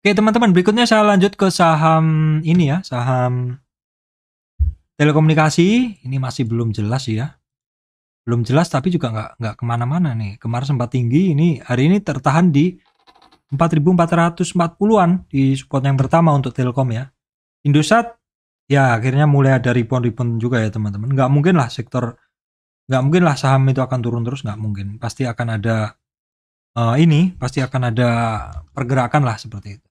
Oke teman-teman, berikutnya saya lanjut ke saham ini ya, saham telekomunikasi. Ini masih belum jelas ya. Belum jelas tapi juga nggak kemana-mana nih. Kemarin sempat tinggi, ini hari ini tertahan di 4.440-an di support yang pertama untuk Telkom ya. Indosat ya akhirnya mulai ada rebound juga ya teman-teman. Nggak mungkin lah saham itu akan turun terus, nggak mungkin. Pasti akan ada pasti akan ada pergerakan lah seperti itu.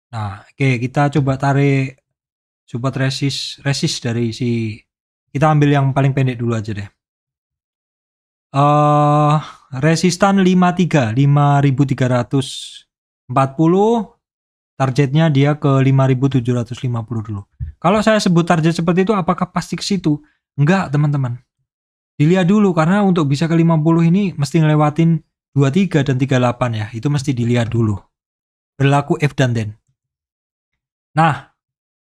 Nah, oke, kita coba tarik support resist dari kita ambil yang paling pendek dulu aja deh. Resistan 53, 5.340, targetnya dia ke 5.750 dulu. Kalau saya sebut target seperti itu, apakah pasti ke situ? Enggak, teman-teman. Dilihat dulu, karena untuk bisa ke 50 ini mesti ngelewatin 23 dan 38 ya. Itu mesti dilihat dulu. Berlaku if dan then. Nah,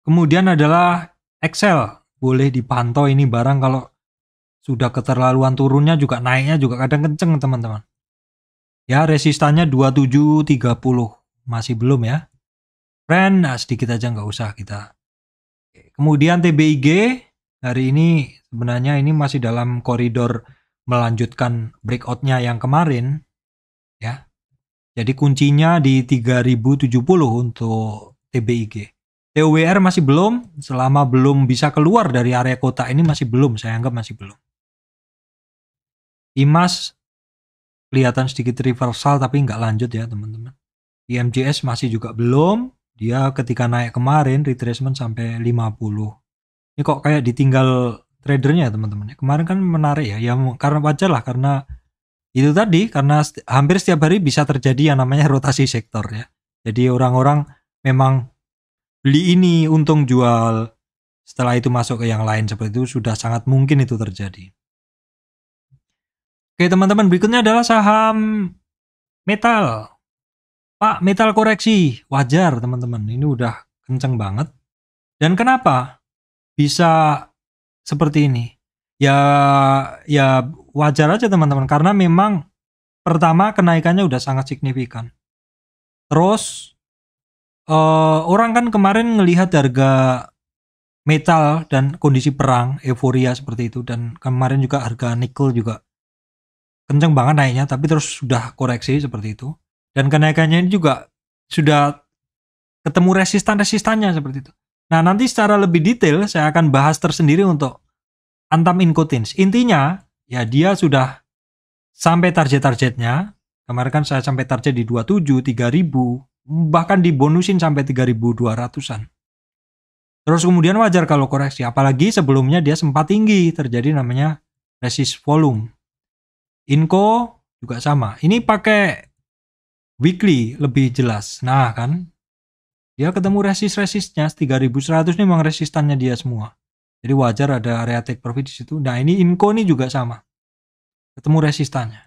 kemudian adalah Excel. Boleh dipantau ini barang kalau sudah keterlaluan turunnya juga naiknya juga kadang kenceng teman-teman. Ya resistannya 2730 masih belum ya. Trend sedikit aja nggak usah kita. Kemudian TBIG hari ini sebenarnya ini masih dalam koridor melanjutkan breakoutnya yang kemarin ya. Jadi kuncinya di 3070 untuk TBIG. TUWR masih belum, selama belum bisa keluar dari area kotak ini masih belum, saya anggap masih belum. IMAS kelihatan sedikit reversal tapi nggak lanjut ya teman-teman. IMJS masih juga belum. Dia ketika naik kemarin retracement sampai 50. Ini kok kayak ditinggal tradernya teman-teman. Kemarin kan menarik ya. Ya karena wajar lah, karena itu tadi, karena hampir setiap hari bisa terjadi yang namanya rotasi sektor ya. Jadi orang-orang memang beli ini untung jual, setelah itu masuk ke yang lain seperti itu sudah sangat mungkin itu terjadi. Oke teman-teman, berikutnya adalah saham metal. Pak, metal koreksi, wajar teman-teman, ini udah kenceng banget. Dan kenapa bisa seperti ini? Ya wajar aja teman-teman, karena memang pertama kenaikannya udah sangat signifikan. Terus orang kan kemarin ngelihat harga metal dan kondisi perang, euforia seperti itu, dan kemarin juga harga nikel juga kenceng banget naiknya, tapi terus sudah koreksi seperti itu. Dan kenaikannya ini juga sudah ketemu resistannya seperti itu. Nah, nanti secara lebih detail saya akan bahas tersendiri untuk Antam Incotins. Intinya, ya dia sudah sampai target-targetnya. Kemarin kan saya sampai target di 27, 3000, bahkan dibonusin sampai 3200-an. Terus kemudian wajar kalau koreksi, apalagi sebelumnya dia sempat tinggi, terjadi namanya resist volume. Inco juga sama. Ini pakai weekly lebih jelas. Nah kan, dia ketemu resistnya 3100 ini memang resistannya dia semua. Jadi wajar ada area take profit di situ. Nah ini Inco ini juga sama, ketemu resistannya.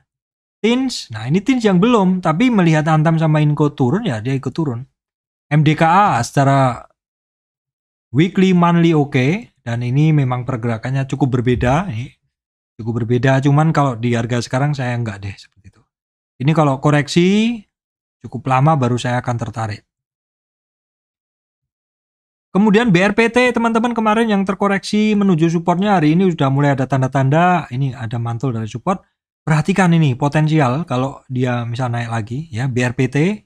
Tins, nah ini Tins yang belum, tapi melihat Antam sama Inco turun ya dia ikut turun. MDKA secara weekly, monthly oke, dan ini memang pergerakannya cukup berbeda. Cukup berbeda, cuman kalau di harga sekarang saya enggak deh seperti itu. Ini kalau koreksi cukup lama baru saya akan tertarik. Kemudian BRPT teman-teman, kemarin yang terkoreksi menuju supportnya, hari ini sudah mulai ada tanda-tanda ini ada mantul dari support. Perhatikan ini potensial kalau dia bisa naik lagi ya. BRPT,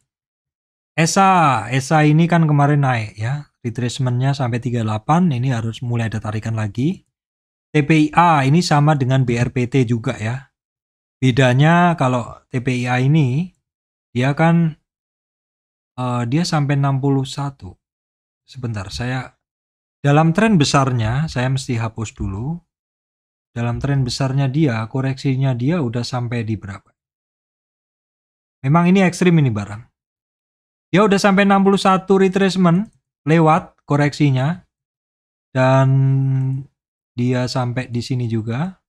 ESA ini kan kemarin naik ya, retracementnya sampai 38, ini harus mulai ada tarikan lagi. TPIA ini sama dengan BRPT juga ya. Bedanya kalau TPIA ini dia kan Dia sampai 61. Sebentar, saya dalam tren besarnya saya mesti hapus dulu. Dalam tren besarnya dia, koreksinya dia udah sampai di berapa? Memang ini ekstrim ini barang. Dia udah sampai 61 retracement lewat koreksinya, dan dia sampai di sini juga.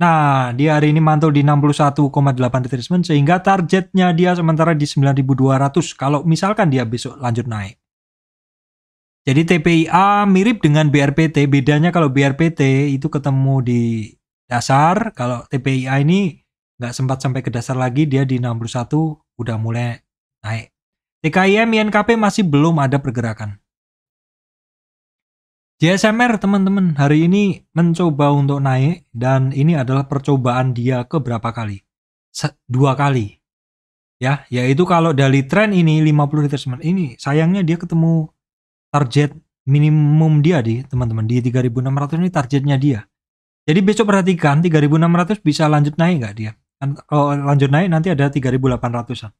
Nah, dia hari ini mantul di 61,8 retracement, sehingga targetnya dia sementara di 9.200 kalau misalkan dia besok lanjut naik. Jadi TPIA mirip dengan BRPT, bedanya kalau BRPT itu ketemu di dasar, kalau TPIA ini nggak sempat sampai ke dasar lagi, dia di 61 udah mulai naik. TKIM INKP masih belum ada pergerakan. JSMR teman-teman hari ini mencoba untuk naik, dan ini adalah percobaan dia ke berapa kali? 2 kali. Ya, yaitu kalau dari tren ini 50 retracement ini sayangnya dia ketemu target minimum dia di teman-teman di 3.600 ini targetnya dia. Jadi besok perhatikan 3.600 bisa lanjut naik nggak dia? Kalau lanjut naik nanti ada 3.800-an.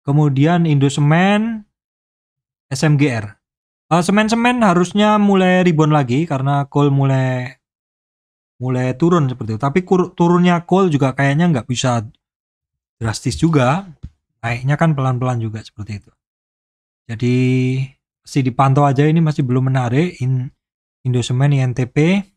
Kemudian Indosemen, SMGR. Semen-semen harusnya mulai rebound lagi karena coal mulai turun seperti itu. Tapi turunnya coal juga kayaknya nggak bisa drastis juga. Naiknya kan pelan-pelan juga seperti itu. Jadi masih dipantau aja, ini masih belum menarik. Indosemen, INTP.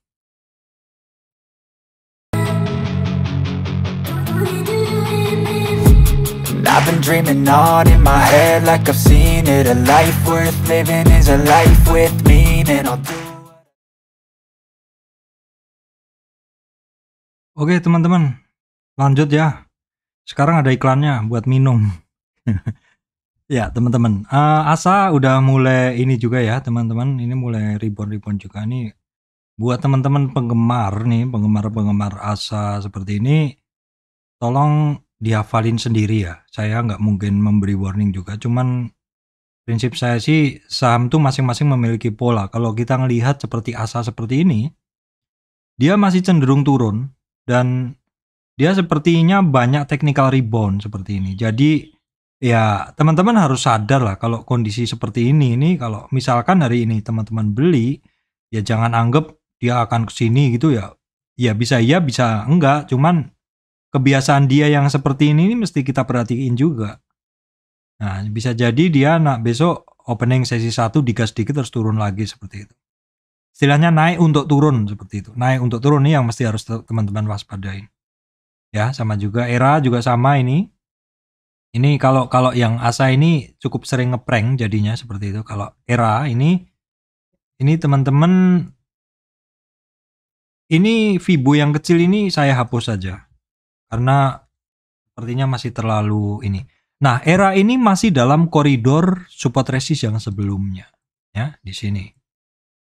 I've been dreaming on in my head like I've seen it. A life worth living is a life with meaning. Oke teman-teman, lanjut ya. Sekarang ada iklannya buat minum. Ya teman-teman, ASA udah mulai ini juga ya teman-teman. Ini mulai rebound juga nih. Buat teman-teman penggemar ASA seperti ini, tolong dihafalin sendiri ya. Saya nggak mungkin memberi warning juga. Cuman prinsip saya sih saham tuh masing-masing memiliki pola. Kalau kita ngelihat seperti ASA seperti ini, dia masih cenderung turun dan dia sepertinya banyak technical rebound seperti ini. Jadi ya teman-teman harus sadar lah kalau kondisi seperti ini kalau misalkan hari ini teman-teman beli, ya jangan anggap dia akan kesini gitu ya. Ya bisa iya bisa enggak, cuman kebiasaan dia yang seperti ini mesti kita perhatiin juga. Nah bisa jadi dia besok opening sesi 1 digas dikit terus turun lagi seperti itu. Istilahnya naik untuk turun seperti itu. Naik untuk turun nih yang mesti harus teman-teman waspadain. Ya sama juga ERA juga sama ini. Ini kalau yang ASA ini cukup sering ngeprank jadinya seperti itu. Kalau ERA ini teman-teman, ini Fibo yang kecil ini saya hapus saja karena sepertinya masih terlalu ini. Nah, ERA ini masih dalam koridor support resist yang sebelumnya ya di sini.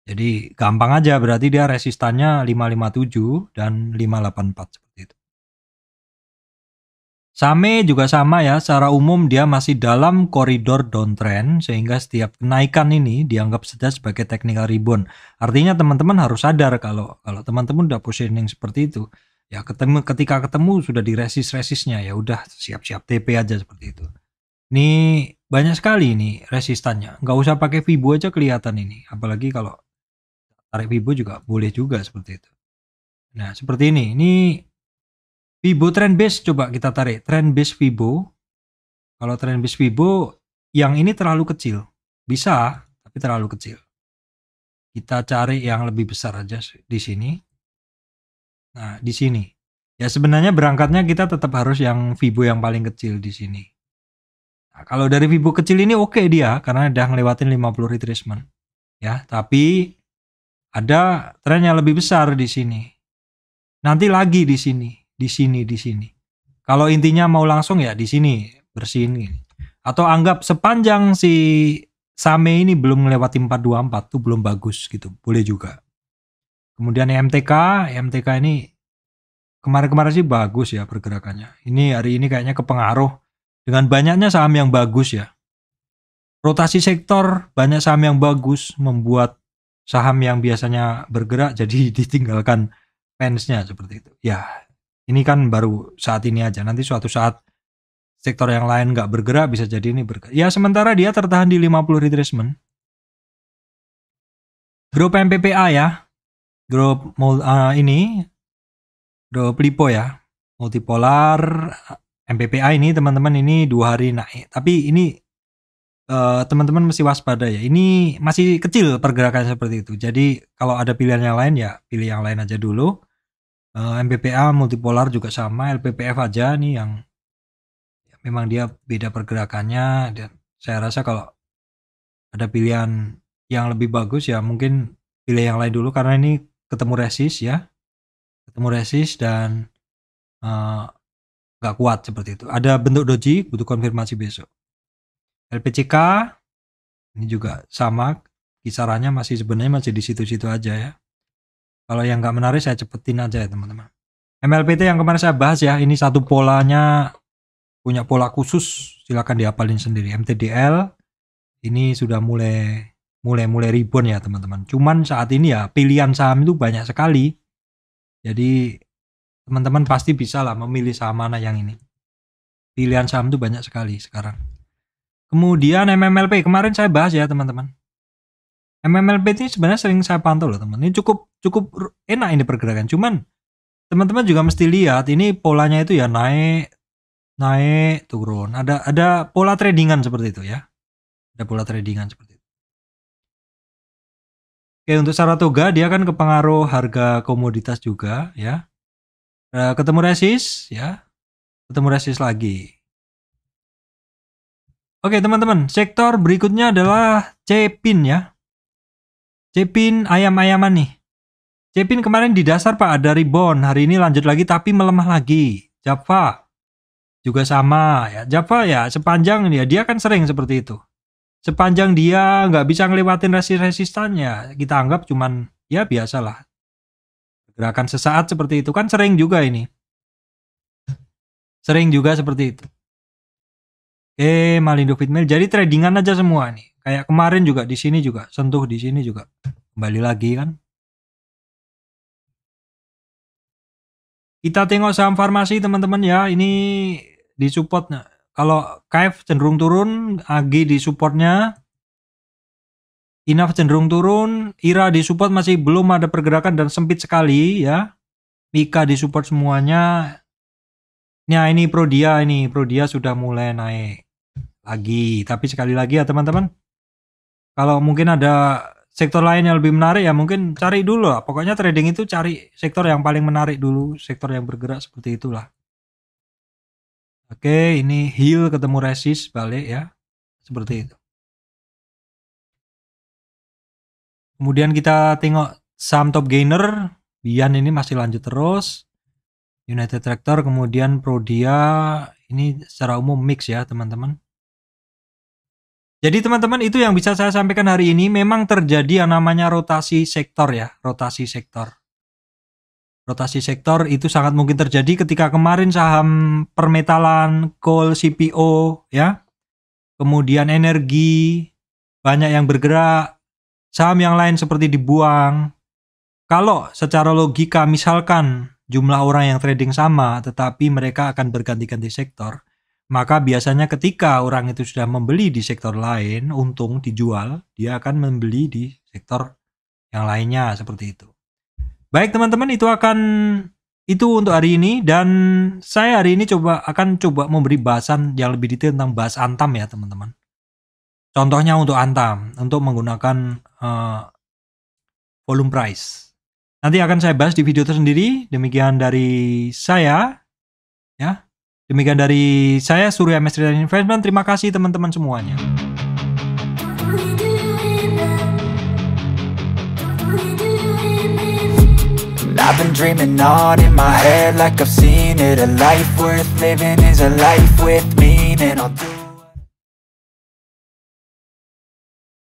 Jadi gampang aja, berarti dia resistannya 557 dan 584 seperti itu. SAME juga sama ya, secara umum dia masih dalam koridor downtrend sehingga setiap kenaikan ini dianggap saja sebagai technical rebound. Artinya teman-teman harus sadar kalau teman-teman udah positioning seperti itu, ya ketika ketemu sudah di resistnya ya udah siap-siap TP aja seperti itu. Ini banyak sekali ini resistannya, nggak usah pakai Fibo aja kelihatan ini, apalagi kalau tarik Fibo juga boleh juga seperti itu. Nah seperti ini Fibo trend base, coba kita tarik trend base Fibo. Kalau trend base Fibo yang ini terlalu kecil, bisa tapi terlalu kecil. Kita cari yang lebih besar aja di sini. Nah di sini ya sebenarnya berangkatnya kita tetap harus yang Fibo yang paling kecil di sini. Nah, kalau dari Fibo kecil ini oke dia karena udah ngelewatin 50 retracement ya, tapi ada tren yang lebih besar di sini. Nanti lagi di sini. Di sini. Kalau intinya mau langsung ya di sini bersihin gini. Atau anggap sepanjang si SAME ini belum melewati 424 tuh belum bagus gitu, boleh juga. Kemudian MTK ini kemarin sih bagus ya pergerakannya. Ini hari ini kayaknya kepengaruh dengan banyaknya saham yang bagus ya. Rotasi sektor, banyak saham yang bagus membuat saham yang biasanya bergerak jadi ditinggalkan fansnya seperti itu. Ya, ini kan baru saat ini aja. Nanti suatu saat sektor yang lain nggak bergerak, bisa jadi ini bergerak. Ya sementara dia tertahan di 50 retracement. Grup MPPA ya, grup ini grup LIPO ya, multipolar MPPA ini teman-teman, ini 2 hari naik. Tapi ini teman-teman mesti waspada ya, ini masih kecil pergerakan seperti itu. Jadi kalau ada pilihan yang lain ya pilih yang lain aja dulu. MPPA multipolar juga sama, LPPF aja nih yang ya, memang dia beda pergerakannya. Dan saya rasa kalau ada pilihan yang lebih bagus ya mungkin pilih yang lain dulu, karena ini ketemu resist ya, ketemu resist dan nggak kuat seperti itu. Ada bentuk doji, butuh konfirmasi besok. LPCK ini juga sama, kisarannya masih sebenarnya masih di situ-situ aja ya. Kalau yang nggak menarik saya cepetin aja ya teman-teman. MLPT yang kemarin saya bahas ya, ini satu polanya punya pola khusus, silakan dihafalin sendiri. MTDL ini sudah mulai rebound ya teman-teman. Cuman saat ini ya pilihan saham itu banyak sekali. Jadi teman-teman pasti bisa lah memilih saham mana yang ini. Pilihan saham itu banyak sekali sekarang. Kemudian MMLP kemarin saya bahas ya teman-teman. MMLP ini sebenarnya sering saya pantau loh teman. Ini cukup enak ini pergerakan. Cuman teman-teman juga mesti lihat ini polanya itu ya naik turun. Ada pola tradingan seperti itu ya. Ada pola tradingan seperti itu. Oke, untuk Saratoga dia kan kepengaruh harga komoditas juga ya. Ketemu resist ya. Ketemu resist lagi. Oke teman-teman, sektor berikutnya adalah CPIN ya. CPIN ayam-ayaman nih. CPIN kemarin di dasar Pak ada rebound, hari ini lanjut lagi tapi melemah lagi. Java juga sama ya. Java ya sepanjang dia kan sering seperti itu. Sepanjang dia nggak bisa ngelewatin resistannya, kita anggap cuman ya biasalah. Gerakan sesaat seperti itu kan sering juga ini. Sering juga seperti itu. Malindo Fitmail. Jadi tradingan aja semua nih. Kayak kemarin juga di sini juga sentuh, di sini juga kembali lagi kan. Kita tengok saham farmasi teman-teman ya. Ini di supportnya. Kalau KF cenderung turun, AG di supportnya. INAF cenderung turun, IRA di support masih belum ada pergerakan dan sempit sekali ya. Mika di support semuanya. Nah ini Prodia sudah mulai naik lagi. Tapi sekali lagi ya teman-teman, kalau mungkin ada sektor lain yang lebih menarik ya mungkin cari dulu lah. Pokoknya trading itu cari sektor yang paling menarik dulu, sektor yang bergerak seperti itulah. Oke, ini heal ketemu resist balik ya, seperti itu. Kemudian kita tengok saham top gainer, Bian ini masih lanjut terus. United Tractor, kemudian Prodia, ini secara umum mix ya teman-teman. Jadi teman-teman itu yang bisa saya sampaikan hari ini, memang terjadi yang namanya rotasi sektor ya, rotasi sektor. Rotasi sektor itu sangat mungkin terjadi ketika kemarin saham permetalan, coal, CPO ya. Kemudian energi, banyak yang bergerak, saham yang lain seperti dibuang. Kalau secara logika misalkan jumlah orang yang trading sama tetapi mereka akan berganti-ganti sektor, maka biasanya ketika orang itu sudah membeli di sektor lain, untung dijual, dia akan membeli di sektor yang lainnya seperti itu. Baik teman-teman, itu untuk hari ini, dan saya hari ini akan coba memberi bahasan yang lebih detail tentang bahas Antam ya teman-teman. Contohnya untuk Antam, untuk menggunakan volume price. Nanti akan saya bahas di video tersendiri. Demikian dari saya ya. Demikian dari saya Surya Mesri dan Investment. Terima kasih teman-teman semuanya. I've been dreaming on in my head like I've seen it. A life worth living is a life with meaning. I'll do